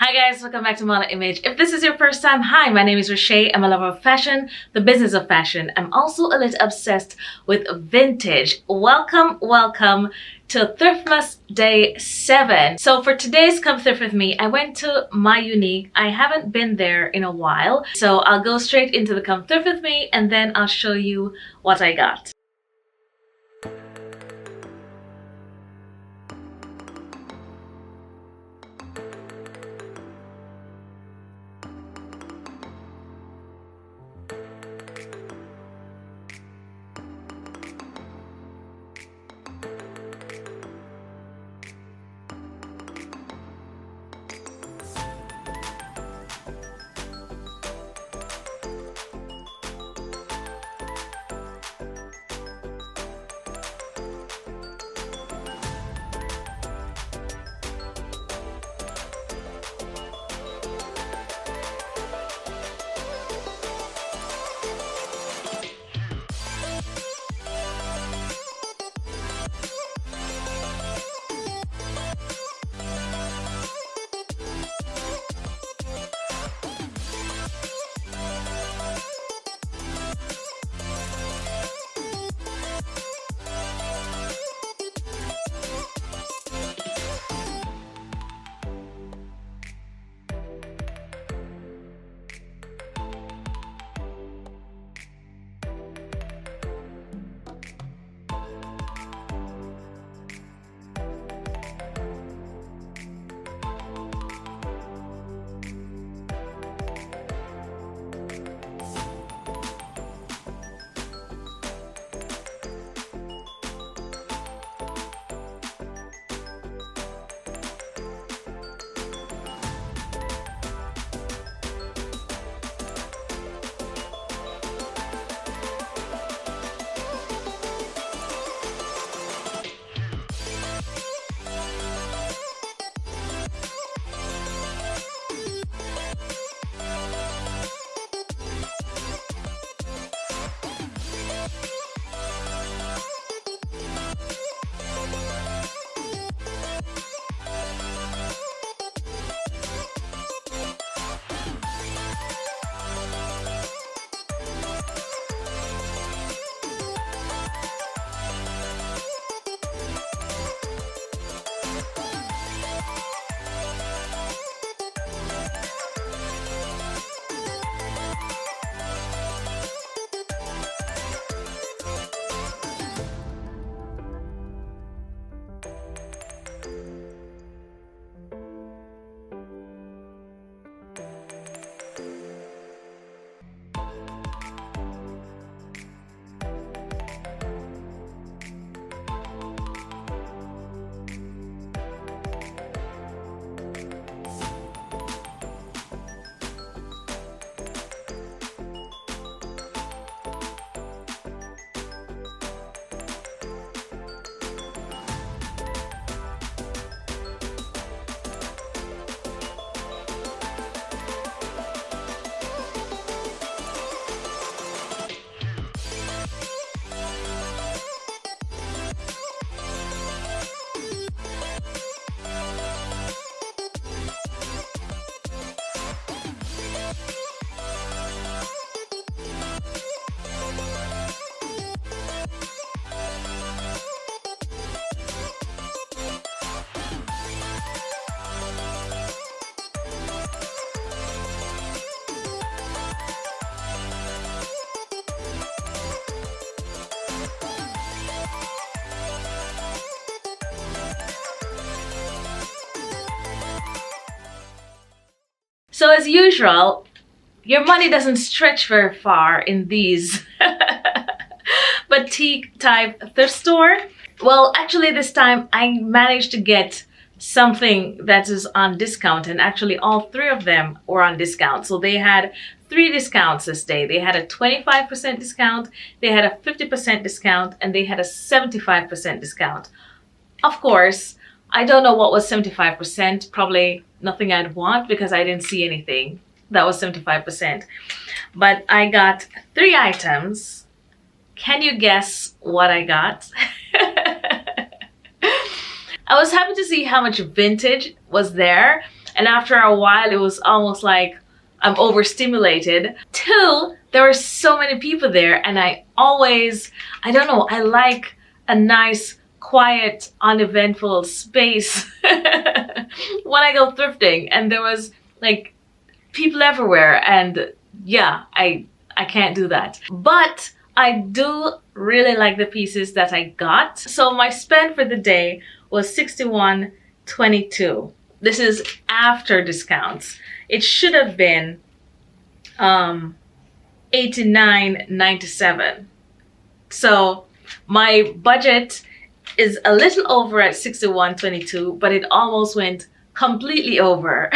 Hi guys, welcome back to Model Image. If this is your first time, hi, my name is Rashay. I'm a lover of fashion, the business of fashion. I'm also a little obsessed with vintage. Welcome to Thriftmas Day 7. So for today's Come Thrift With Me, I went to My Unique. I haven't been there in a while, so I'll go straight into the Come Thrift With Me and then I'll show you what I got. So as usual, your money doesn't stretch very far in these boutique type thrift store. Well, actually this time I managed to get something that is on discount, and actually all three of them were on discount. So they had 3 discounts this day. They had a 25% discount, they had a 50% discount, and they had a 75% discount. Of course, I don't know what was 75%, probably nothing I'd want because I didn't see anything that was 75%. But I got 3 items. Can you guess what I got? I was happy to see how much vintage was there. And after a while, it was almost like I'm overstimulated. Two, there were so many people there, and I don't know, I like a nice, quiet, uneventful space when I go thrifting. And there was like people everywhere, and yeah, I can't do that. But I do really like the pieces that I got. So my spend for the day was $61.22. This is after discounts. It should have been $89.97. So my budget is a little over at $61.22, but it almost went completely over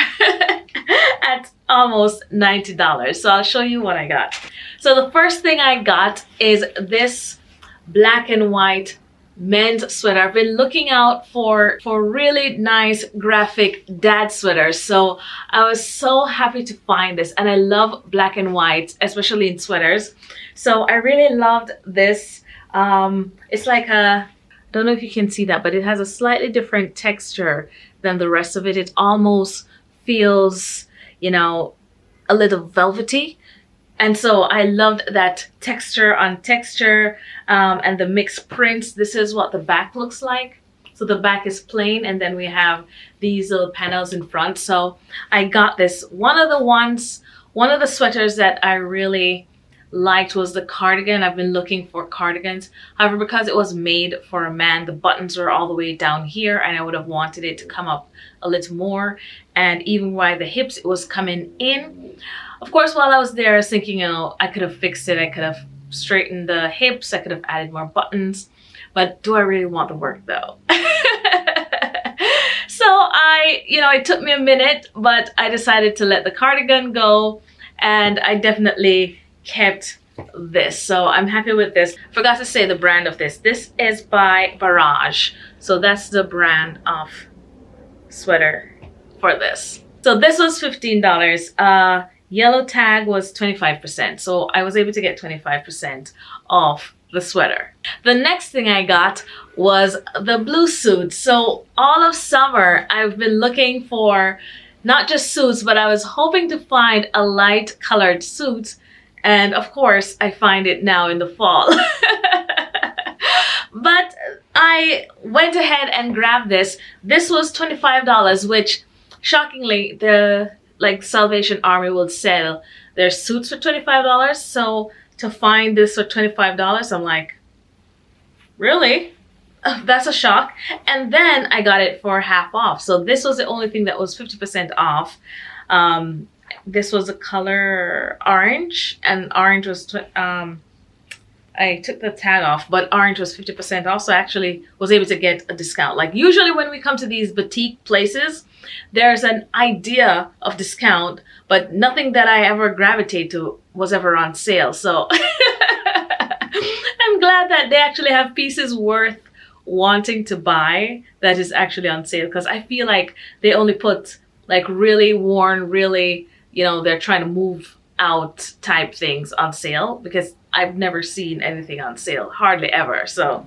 at almost $90. So I'll show you what I got. So the first thing I got is this black and white men's sweater. I've been looking out for really nice graphic dad sweaters, so I was so happy to find this. And I love black and white, especially in sweaters, so I really loved this. It's like I don't know if you can see that, but it has a slightly different texture than the rest of it. It almost feels, you know, a little velvety. And so I loved that texture on texture, and the mixed prints. This is what the back looks like. So the back is plain, and then we have these little panels in front. So I got this. One of the sweaters that I really liked was the cardigan. I've been looking for cardigans. However, because it was made for a man, the buttons were all the way down here, and I would have wanted it to come up a little more. And even by the hips, it was coming in. Of course, while I was there, I was thinking, you know, I could have fixed it. I could have straightened the hips. I could have added more buttons. But do I really want the work though? So it took me a minute, but I decided to let the cardigan go, and I definitely kept this. So I'm happy with this. Forgot to say the brand of this. This is by Barrage. So that's the brand of sweater for this. So this was $15. Yellow tag was 25%. So I was able to get 25% off the sweater. The next thing I got was the blue suit. So all of summer, I've been looking for not just suits, but I was hoping to find a light colored suit. And of course, I find it now in the fall. But I went ahead and grabbed this. This was $25, which shockingly, the Salvation Army will sell their suits for $25. So to find this for $25, I'm like, really? That's a shock. And then I got it for half off. So this was the only thing that was 50% off. This was the color orange, and orange was I took the tag off, but orange was 50% off. So I actually was able to get a discount. Like usually when we come to these boutique places, there's an idea of discount, but nothing that I ever gravitate to was ever on sale. So I'm glad that they actually have pieces worth wanting to buy that is actually on sale, because I feel like they only put like really worn, really, they're trying to move out type things on sale, because I've never seen anything on sale, hardly ever. So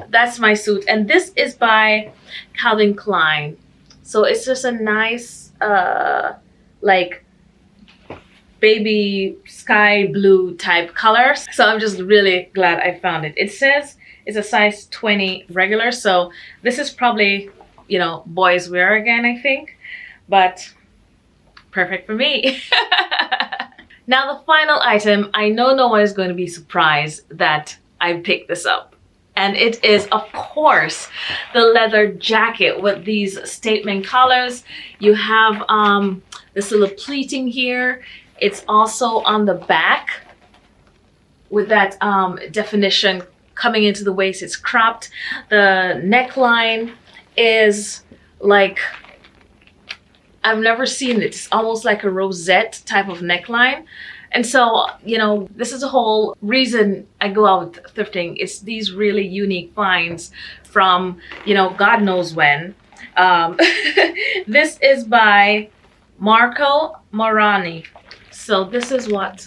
that's my suit. And this is by Calvin Klein. So it's just a nice, like baby sky blue type color. So I'm just really glad I found it. It says it's a size 20 regular. So this is probably, boys wear again, I think, but perfect for me. Now the final item, I know no one is going to be surprised that I picked this up. And it is, of course, the leather jacket with these statement collars. You have this little pleating here. It's also on the back with that definition coming into the waist. It's cropped. The neckline is like, I've never seen it. It's almost like a rosette type of neckline. And so, this is the whole reason I go out thrifting. It's these really unique finds from, God knows when. This is by Marco Morani. So this is what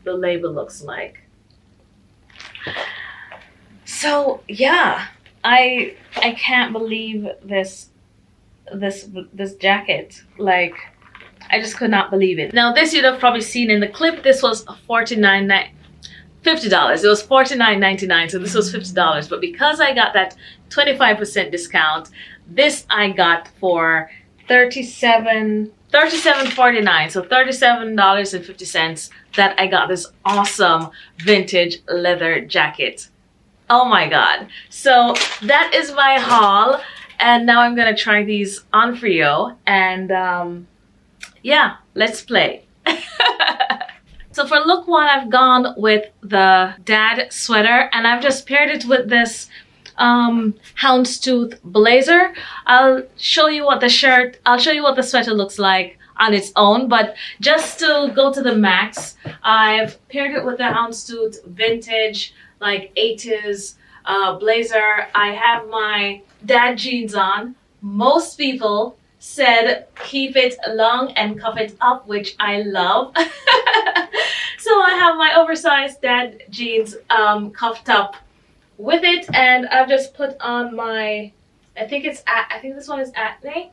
the label looks like. So yeah, I can't believe this this jacket. Like, I just could not believe it. Now this you'd have probably seen in the clip. This was $50. It was $49.99, so this was $50. But because I got that 25% discount, this I got for $37.49, so $37.50, that I got this awesome vintage leather jacket. Oh my god. So that is my haul, and now I'm gonna try these on for you, and yeah, let's play. So for look one, I've gone with the dad sweater, and I've just paired it with this houndstooth blazer. I'll show you what the sweater looks like on its own, but just to go to the max, I've paired it with the houndstooth vintage, like 80s blazer. I have my dad jeans on. Most people said keep it long and cuff it up, which I love. So I have my oversized dad jeans cuffed up with it, and I've just put on my, I think this one is Acne.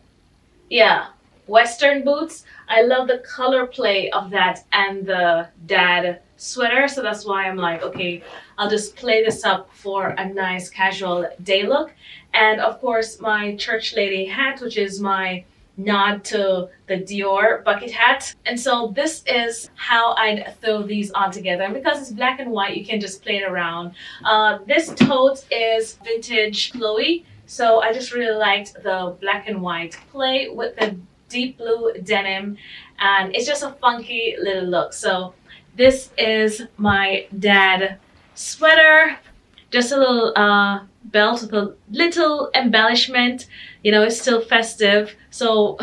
Yeah, Western boots. I love the color play of that and the dad sweater, so that's why I'm like, okay, I'll just play this up for a nice casual day look. And of course my church lady hat, which is my nod to the Dior bucket hat. And so this is how I'd throw these on together, and because it's black and white, you can just play it around. This tote is vintage Chloe, so I just really liked the black and white play with the deep blue denim, and it's just a funky little look. So this is my dad sweater, just a little belt with a little embellishment. You know, it's still festive, so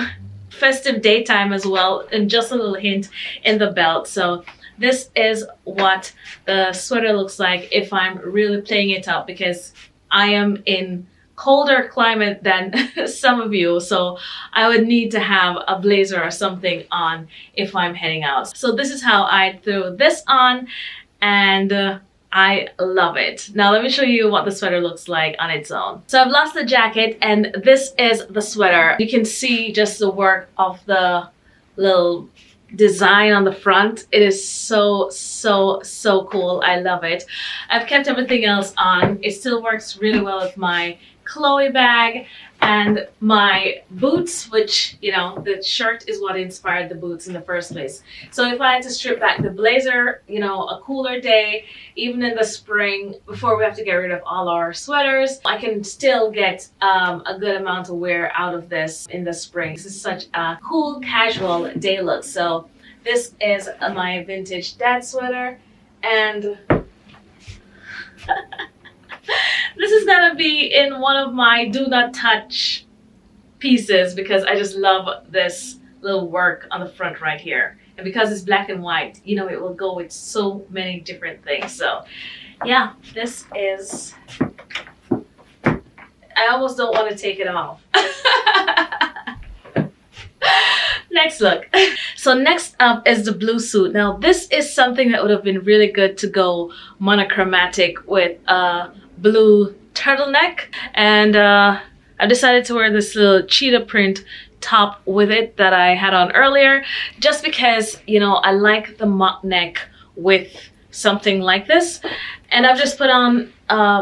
festive daytime as well, and just a little hint in the belt. So this is what the sweater looks like if I'm really playing it up, because I am in colder climate than some of you, so I would need to have a blazer or something on if I'm heading out. So this is how I threw this on, and I love it. Now let me show you what the sweater looks like on its own. So I've lost the jacket, and this is the sweater. You can see just the work of the little design on the front. It is so cool. I love it. I've kept everything else on. It still works really well with my Chloe bag and my boots, which, you know, the shirt is what inspired the boots in the first place. So if I had to strip back the blazer, you know, a cooler day, even in the spring, before we have to get rid of all our sweaters, I can still get a good amount of wear out of this in the spring. This is such a cool casual day look. So this is my vintage dad sweater, and this is gonna be in one of my do not touch pieces, because I just love this little work on the front right here. And because it's black and white, you know, it will go with so many different things. So yeah, this is, I almost don't want to take it off. Next look. So next up is the blue suit. Now this is something that would have been really good to go monochromatic with a blue turtleneck, and I decided to wear this little cheetah print top with it that I had on earlier, just because, you know, I like the mock neck with something like this. And I've just put on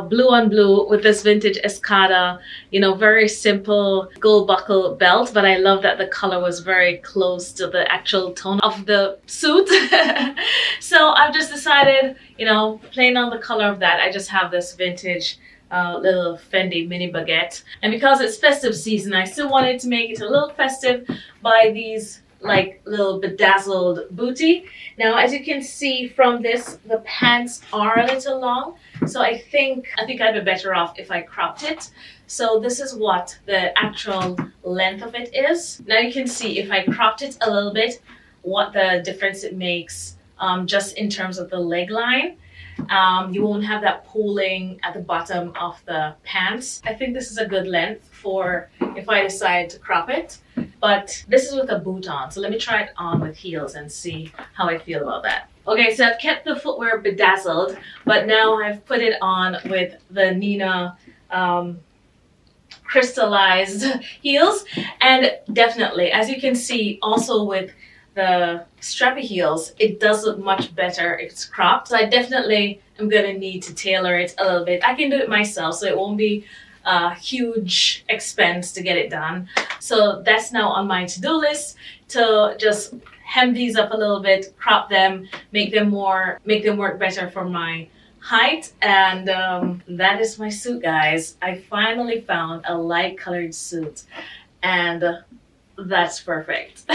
blue on blue with this vintage Escada, you know, very simple gold buckle belt, but I love that the color was very close to the actual tone of the suit. So I've just decided, you know, playing on the color of that, I just have this vintage little Fendi mini baguette. And because it's festive season, I still wanted to make it a little festive by these like little bedazzled booty. Now, as you can see from this, the pants are a little long, so I think I'd be better off if I cropped it. So this is what the actual length of it is. Now you can see if I cropped it a little bit, what the difference it makes just in terms of the leg line. You won't have that pooling at the bottom of the pants. I think this is a good length for if I decide to crop it, but this is with a boot on. So let me try it on with heels and see how I feel about that. Okay, so I've kept the footwear bedazzled, but now I've put it on with the Nina crystallized heels. And definitely, as you can see, also with the strappy heels, it does look much better if it's cropped. So I definitely am gonna need to tailor it a little bit. I can do it myself, so it won't be a huge expense to get it done. So that's now on my to-do list, to just hem these up a little bit, crop them, make them work better for my height. And that is my suit, guys. I finally found a light colored suit, and that's perfect.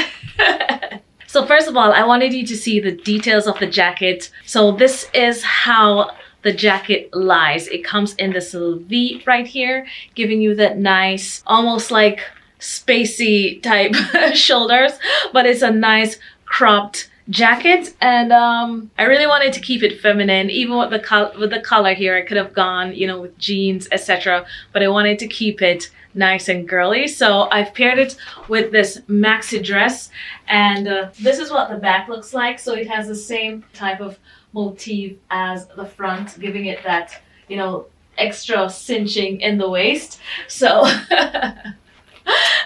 So first of all, I wanted you to see the details of the jacket. So this is how the jacket lies. It comes in this little V right here, giving you that nice, almost like spacey type shoulders, but it's a nice cropped jacket. And I really wanted to keep it feminine, even with the color here. I could have gone, you know, with jeans, etc., but I wanted to keep it nice and girly. So I've paired it with this maxi dress, and this is what the back looks like. So it has the same type of motif as the front, giving it that, you know, extra cinching in the waist. So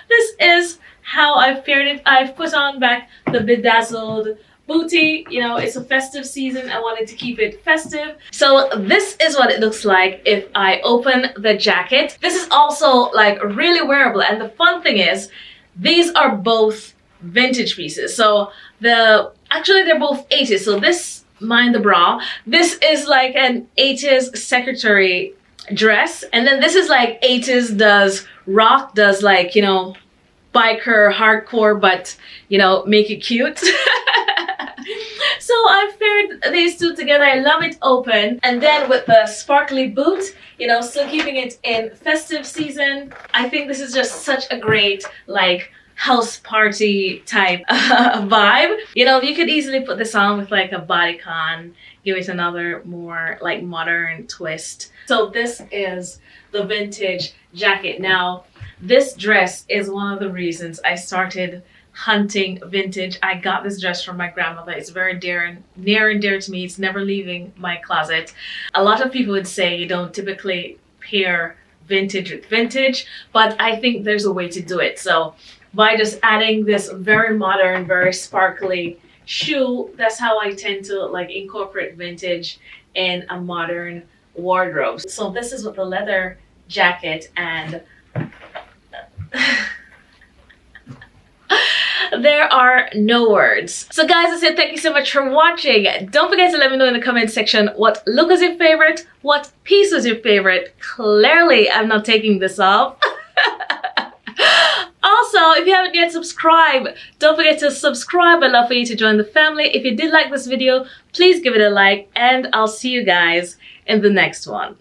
this is how I've paired it. I've put on back the bedazzled booty. You know, it's a festive season. I wanted to keep it festive. So this is what it looks like if I open the jacket. This is also like really wearable, and the fun thing is these are both vintage pieces. So actually they're both 80s. So this, mind the bra, this is like an 80s secretary dress, and then this is like 80s does rock, does like, you know, biker hardcore, but you know, make it cute. So I've paired these two together. I love it open, and then with the sparkly boot, you know, still keeping it in festive season. I think this is just such a great like house party type vibe. You know, you could easily put this on with like a bodycon, give it another more like modern twist. So this is the vintage jacket. Now, this dress is one of the reasons I started hunting vintage. I got this dress from my grandmother. It's very near and dear to me. It's never leaving my closet. A lot of people would say you don't typically pair vintage with vintage, but I think there's a way to do it. So by just adding this very modern, very sparkly shoe, that's how I tend to like incorporate vintage in a modern wardrobe. So this is with the leather jacket, and there are no words. So guys, I said thank you so much for watching. Don't forget to let me know in the comment section what look was your favorite, what piece was your favorite. Clearly, I'm not taking this off. Also, if you haven't yet subscribed, don't forget to subscribe. I'd love for you to join the family. If you did like this video, please give it a like, and I'll see you guys in the next one.